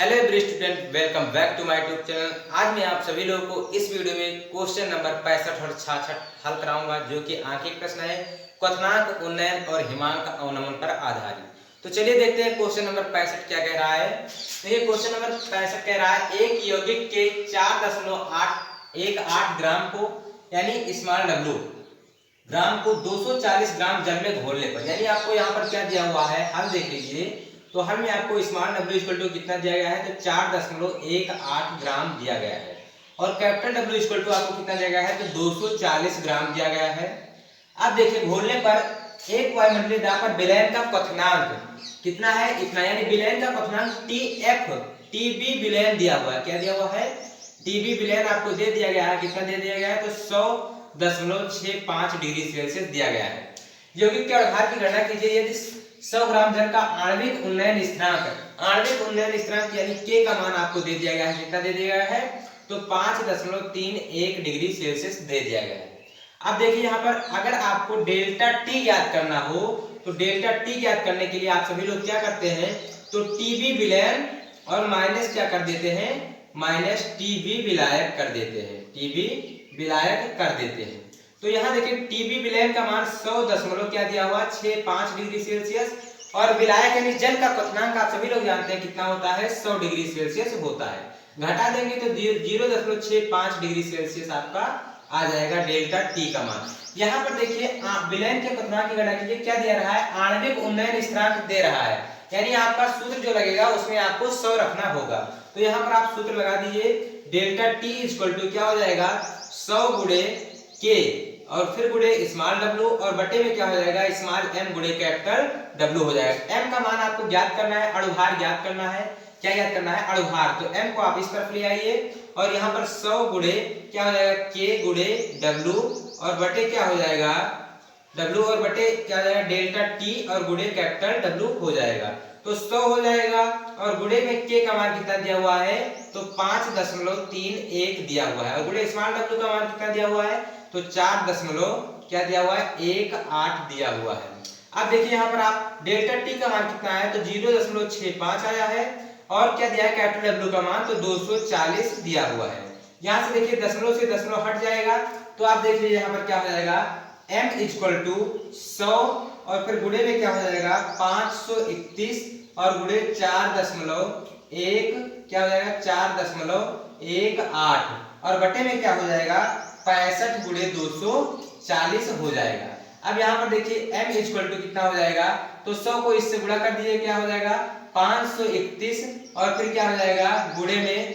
Hello every student, welcome back to my YouTube channel. आज मैं आप सभी लोगों को इस वीडियो में क्वेश्चन नंबर 65 और 66 हल कराऊंगा, जो कि आंकिक प्रश्न है क्वथनांक, उन्नयन और हिमांक अवनमन पर आधारित। तो चलिए देखते हैं क्वेश्चन नंबर 65 क्या कह रहा है। तो ये क्वेश्चन नंबर 65 कह रहा है एक यौगिक के 4.818 ग्राम को यानी स्मॉल डब्ल्यू ग्राम को 240 ग्राम जल में घोलने पर, यानी आपको यहाँ पर क्या दिया हुआ है, हल देख लीजिए। तो हल में आपको स्मॉल डब्ल्यू इक्वल टू कितना दिया गया है, तो 4.18 ग्राम दिया गया है। और कैपिटल डब्ल्यू इक्वल टू आपको कितना दिया गया है, तो 240 ग्राम दिया गया है। अब देखिए घोलने पर एक वायुमंडलीय दाब पर विलयन का क्वथनांक कितना है, इतना, यानी विलयन का क्वथनांक टीबी विलयन दिया हुआ है। क्या दिया हुआ है, टीबी विलयन आपको दे दिया गया है। कितना दे दिया गया है, तो 100.65 डिग्री सेल्सियस दिया गया है। यौगिक के आधार की गणना कीजिए। यदि 100 ग्राम जल का आणविक उन्नयन स्थिरांक यानी के का मान आपको दे दिया गया है। कितना दे दिया गया है, तो 5.31 डिग्री सेल्सियस दे दिया गया है। अब देखिए यहाँ पर अगर आपको डेल्टा टी ज्ञात करना हो, तो डेल्टा टी ज्ञात करने के लिए आप सभी लोग क्या करते हैं, तो टीबी विलयन और माइनस क्या कर देते हैं, माइनस टीबी विलायक कर देते हैं, टीबी विलायक कर देते हैं। तो यहाँ देखिए टीबी विलयन का मान 100 क्या दिया हुआ, 65 डिग्री सेल्सियस, और विलायक यानी जल का क्वथनांक आप सभी लोग जानते हैं कितना होता है, 100 डिग्री सेल्सियस होता है। घटा देंगे तो 0.65 डिग्री सेल्सियस आपका आ जाएगा डेल्टा टी का मान। यहाँ पर देखिए विलयन के क्वथनांक की गणना कीजिए। क्या दे रहा है, आणविक उन्नयन स्थिरांक दे रहा है, यानी आपका सूत्र जो लगेगा उसमें आपको 100 रखना होगा। तो यहाँ पर आप सूत्र लगा दीजिए, डेल्टा टी इक्वल टू क्या हो जाएगा, 100 गुणे के और फिर गुणे स्मॉल डब्ल्यू और बटे में क्या हो जाएगा, स्मॉल एम गुणे कैपिटल डब्ल्यू हो जाएगा। एम का मान आपको ज्ञात करना है, अणुभार ज्ञात करना है। क्या ज्ञात करना है, अणुभार। तो एम को आप इस तरफ ले आइए और यहाँ पर 100 गुणे क्या हो जाएगा, के गुणे डब्ल्यू और बटे क्या हो जाएगा, डब्ल्यू और बटे क्या हो जाएगा, डेल्टा टी और गुणे कैपिटल डब्ल्यू हो जाएगा। तो 100 हो जाएगा और गुणे में के का मान कितना दिया हुआ है, तो 5.31 दिया हुआ है, और गुणे स्मॉल डब्ल्यू का मान कितना दिया हुआ है, तो 4 क्या दिया हुआ है, 18 दिया हुआ है। अब देखिए यहाँ पर आप डेल्टा टी का मान कितना है, तो 0.65 आया है, और क्या दिया है कैपिटल डब्ल्यू का मान, तो 240 दिया हुआ है। यहाँ से देखिए दशमलव से दशमलव हट जाएगा, तो आप देख लीजिए यहाँ पर क्या हो जाएगा, m इक्वल टू 100 और फिर गुणे में क्या हो जाएगा, 531 और गुणे 4.1 क्या हो जाएगा, 4.18 और बटे में क्या हो जाएगा, 65 गुणे 240 हो जाएगा। अब यहाँ पर देखिए m इक्वल टू कितना हो जाएगा, तो 100 को इससे गुणा कर दीजिए, क्या हो जाएगा 531 और फिर क्या हो जाएगा गुणे में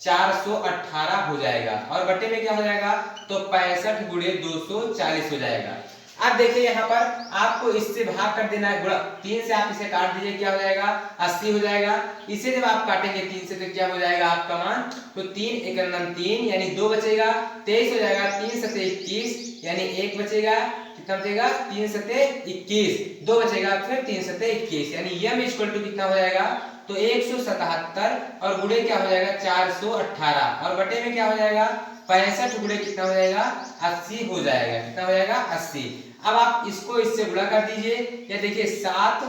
418 हो जाएगा, और बटे में क्या हो जाएगा, तो 65 गुणे 240 हो जाएगा। अब देखिए यहाँ पर आपको इससे भाग कर देना है, गुणा 3 से आप इसे काट दीजिए, क्या हो जाएगा 80 हो जाएगा। इसे जब आप काटेंगे 3 से तो क्या हो जाएगा आपका मान, तो 3 एकम 3 यानी 2 बचेगा, 23 हो जाएगा, 3 सते 21 यानी 1 बचेगा, कितना बचेगा, 3 सते 21, 2 बचेगा, फिर 3 सते 21 यानी m इक्वल टू कितना हो जाएगा, तो 177 और गुणे क्या हो जाएगा 418 और बटे में क्या हो जाएगा 65 गुणे कितना हो जाएगा 80 हो जाएगा, कितना हो जाएगा 80। अब आप इसको इससे गुणा कर दीजिए, या देखिए 7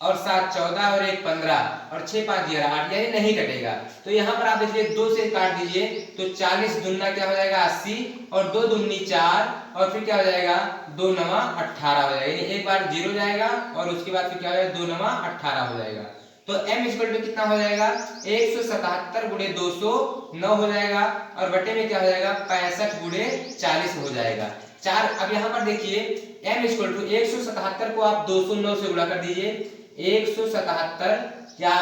और 7 14 और 1 15 और 6 5 11 8 यानी नहीं कटेगा। तो यहाँ पर आप देखिए 2 से काट दीजिए, तो 40 दुना क्या हो जाएगा 80 और 2 दूनी 4 और फिर क्या हो जाएगा 2 नवा 18 हो जाएगा, यानी एक बार 0 जाएगा और उसके बाद फिर क्या हो जाएगा 2 नवा 18 हो जाएगा। तो m इक्वल टू कितना हो जाएगा, 177 गुणे 209 हो जाएगा, और बटे में क्या हो जाएगा 65 गुणे 40 हो जाएगा 4। अब यहाँ पर देखिए m इक्वल टू 177 को आप 209 से गुणा कर दीजिए, 177 या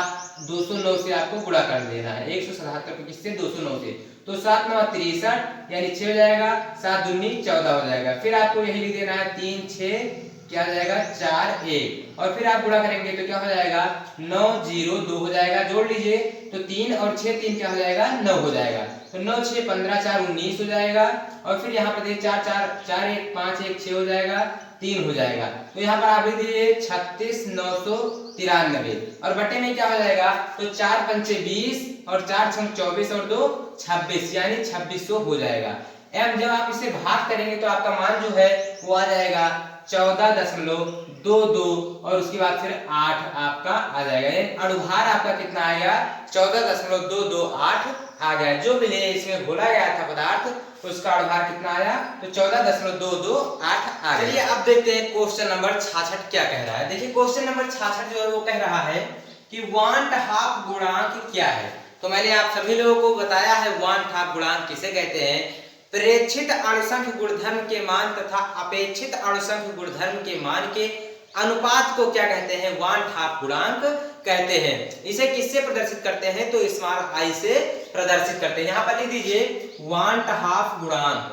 209 से आपको गुणा कर देना है, 177 को किससे 209 से, तो 7 9 63 यानी 6 हो जाएगा, 7 दूनी 14 हो जाएगा। फिर आपको यही लिख देना है 3 6 क्या हो जाएगा 4 1 और फिर आप गुणा करेंगे तो क्या हो जाएगा 9 0 2 हो जाएगा, जोड़ लीजिए तो 3 और 6 3 क्या हो जाएगा 9 हो जाएगा, तो 9 6 15 4 19 हो जाएगा, और फिर यहाँ पर देखिए 4 4 4 1 5 1 6 हो जाएगा, 3 हो जाएगा। तो यहाँ पर आप लिख दीजिए 36 993 और बटे में क्या हो जाएगा, तो 4 पंचे 20 और 4 छंग 24 और 2 26 यानी 2600 हो जाएगा। एम जब आप इसे भाग करेंगे तो आपका मान जो है वो आ जाएगा 14.2 2 और उसके बाद फिर 8 आपका आ जाएगा। ये अणुभार आपका कितना आएगा 14.228 आ गया। जो भी इसमें घोला गया था पदार्थ उसका अणुभार कितना आया तो 14.228 आ गया। चलिए अब देखते हैं क्वेश्चन नंबर 66 क्या कह रहा है। देखिए क्वेश्चन नंबर 66 जो है वो कह रहा है कि वांट हाफ गुणांक क्या है। तो मैंने आप सभी लोगों को बताया है वांट हाफ गुणांक किसे कहते हैं। प्रेक्षित अणुसंख्य गुणधर्म के मान तथा अपेक्षित अणुसंख्य गुणधर्म के मान के अनुपात को क्या कहते हैं वांट हाफ गुणांक कहते हैं। इसे किससे प्रदर्शित करते हैं तो स्मॉल आई से प्रदर्शित करते हैं। यहां पर लिख दीजिए वांट हाफ गुणांक।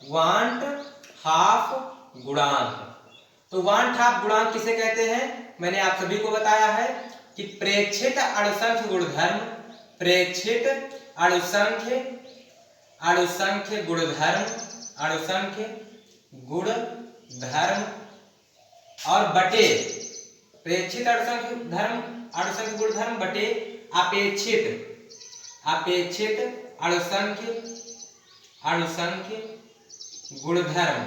वांट हाफ गुणांक तो वांट हाफ गुणांक किसे कहते हैं मैंने आप सभी को बताया है कि प्रेक्षित अणुसंख्य गुणधर्म, प्रेक्षित अणुसंख्य गुणधर्म, अणुसंख्य गुणधर्म और बटे प्रेक्षित अणुसंख्य गुणधर्म बटे अपेक्षित अणुसंख्य गुणधर्म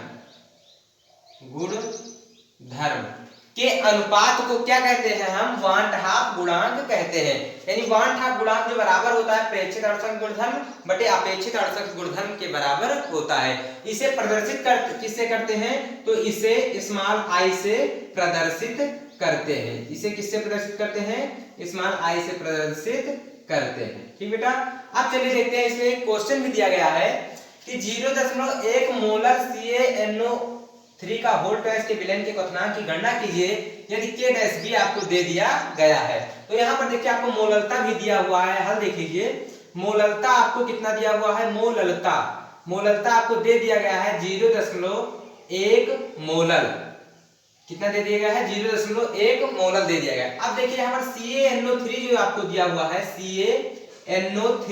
के अनुपात को क्या कहते हैं हम वांट हाफ गुणांक कहते हैं। यानी वांट हाफ गुणांक जो बराबर होता है प्रेक्षित अणुसंख्य गुणधर्म बटे अपेक्षित अणुसंख्य गुणधर्म के बराबर होता है। इसे प्रदर्शित किससे करते हैं तो इसे स्मॉल आई से प्रदर्शित करते हैं। इसे किससे प्रदर्शित करते हैं स्मॉल आई से प्रदर्शित करते हैं। ठीक बेटा। अब चलिए देखते हैं इसमें एक क्वेश्चन भी दिया गया है कि 0.1 मोलर CaNO3 का होल ट्वाइस के विलयन के क्वथनांक की गणना कीजिए यदि K डैश भी आपको दे दिया गया है। तो यहाँ पर देखिए आपको मोललता भी दिया हुआ है। हल देख लीजिए मोललता आपको कितना दिया हुआ है मोललता आपको दे दिया गया है 0.1 मोलल। कितना दे दिया गया है 0.1 मोलल दे दिया गया है। अब देखिए यहाँ पर CaNO3 जो आपको दिया हुआ है CaNO3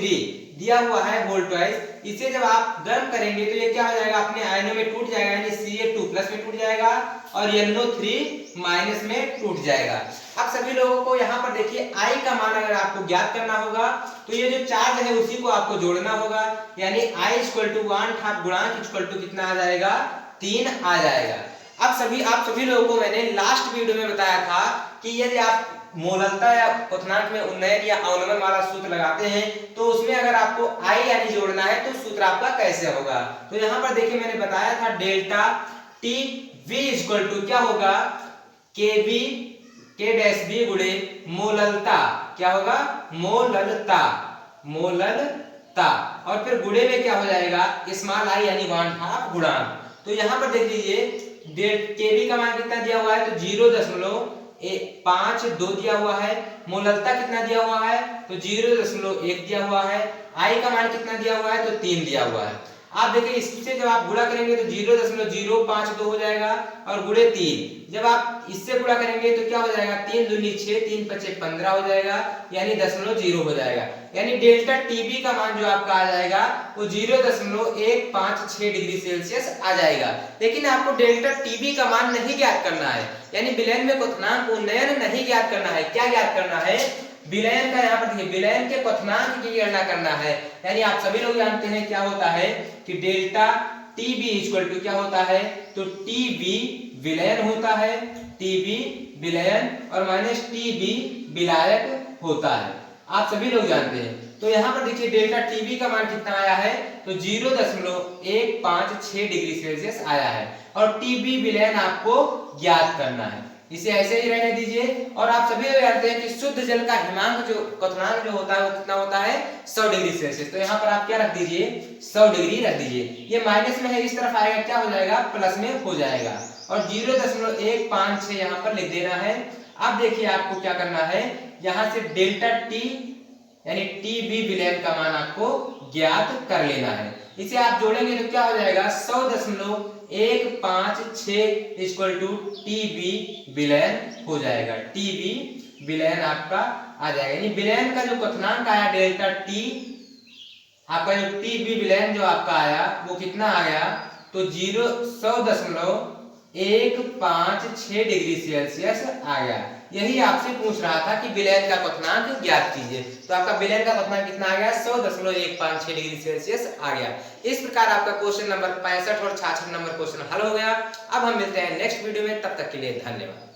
दिया हुआ है होल ट्वाइस। इसे जब आप गर्म करेंगे तो ये क्या हो जाएगा अपने आयनों में टूट जाएगा यानी Ca2+ में टूट जाएगा और NO3- में टूट जाएगा। अब सभी लोगों को यहाँ पर देखिए I का मान अगर आपको ज्ञात करना होगा तो ये जो चार्ज है उसी को आपको जोड़ना होगा यानी I = वांट हाफ गुणांक = कितना आ जाएगा 3 आ जाएगा। अब आप सभी लोगों को मैंने लास्ट वीडियो में बताया था कि यदि आप मोललता या क्वथनांक में उन्नयन या अवनमन वाला सूत्र लगाते हैं तो उसमें अगर आपको I यानी जोड़ना है तो सूत्र आपका कैसे होगा। तो यहाँ पर देखिए मैंने बताया था डेल्टा TV = क्या होगा K डैश B गुणे मोललता। क्या होगा मोललता और फिर गुणे में क्या हो जाएगा स्मॉल I यानी वांट हाफ गुणांक। तो यहाँ पर देख लीजिए Kb का मान कितना दिया हुआ है तो 0.52 दिया हुआ है। मोललता कितना दिया हुआ है तो 0.1 दिया हुआ है। I का मान कितना दिया हुआ है तो 3 दिया हुआ है। आप देखिए इससे जब आप गुणा करेंगे तो 0.052 हो जाएगा और गुणे 3 जब आप इससे गुणा करेंगे तो क्या हो जाएगा 3 दूनी 6 3 5 15 हो जाएगा यानी 0.0 हो जाएगा। यानी डेल्टा TB का मान जो आपका आ जाएगा वो 0.156 डिग्री सेल्सियस आ जाएगा। लेकिन आपको डेल्टा TB का मान नहीं ज्ञात करना है यानी विलयन में क्वथनांक उन्नयन नहीं ज्ञात करना है। क्या ज्ञात करना है विलयन का। यहाँ पर देखिए विलयन के क्वथनांक की गणना करना है। यानी आप सभी लोग जानते हैं क्या होता है कि डेल्टा TB = क्या होता है तो TB विलयन होता है TB विलयन और माइनस TB विलायक होता है। आप सभी लोग जानते हैं। तो यहाँ पर देखिए डेल्टा TB का मान कितना आया है तो 0.156 डिग्री सेल्सियस आया है और TB विलयन आपको ज्ञात करना है। इसे ऐसे ही रहने दीजिए। और आप सभी लोग जानते हैं कि शुद्ध जल का हिमांक जो क्वथनांक जो होता है वो कितना होता है 100 डिग्री सेल्सियस। तो यहाँ पर आप क्या रख दीजिए 100 डिग्री रख दीजिए। ये माइनस में है इस तरफ आएगा क्या हो जाएगा प्लस में हो जाएगा और 0.156 यहाँ पर लिख देना है। अब देखिए आपको क्या करना है यहाँ से डेल्टा T यानी TB विलयन का मान आपको ज्ञात कर लेना है। इसे आप जोड़ेंगे तो क्या हो जाएगा 100.156 = TB विलयन हो जाएगा। TB विलयन आपका आ जाएगा यानी विलयन का जो क्वथनांक आया डेल्टा T आपका जो TB विलयन जो आपका आया वो कितना आ गया तो 100.156 डिग्री सेल्सियस आ गया। यही आपसे पूछ रहा था कि विलयन का क्वथनांक ज्ञात कीजिए। तो आपका विलयन का क्वथनांक कितना आ गया 100.156 डिग्री सेल्सियस आ गया। इस प्रकार आपका क्वेश्चन नंबर 65 और 66 नंबर क्वेश्चन हल हो गया। अब हम मिलते हैं नेक्स्ट वीडियो में, तब तक के लिए धन्यवाद।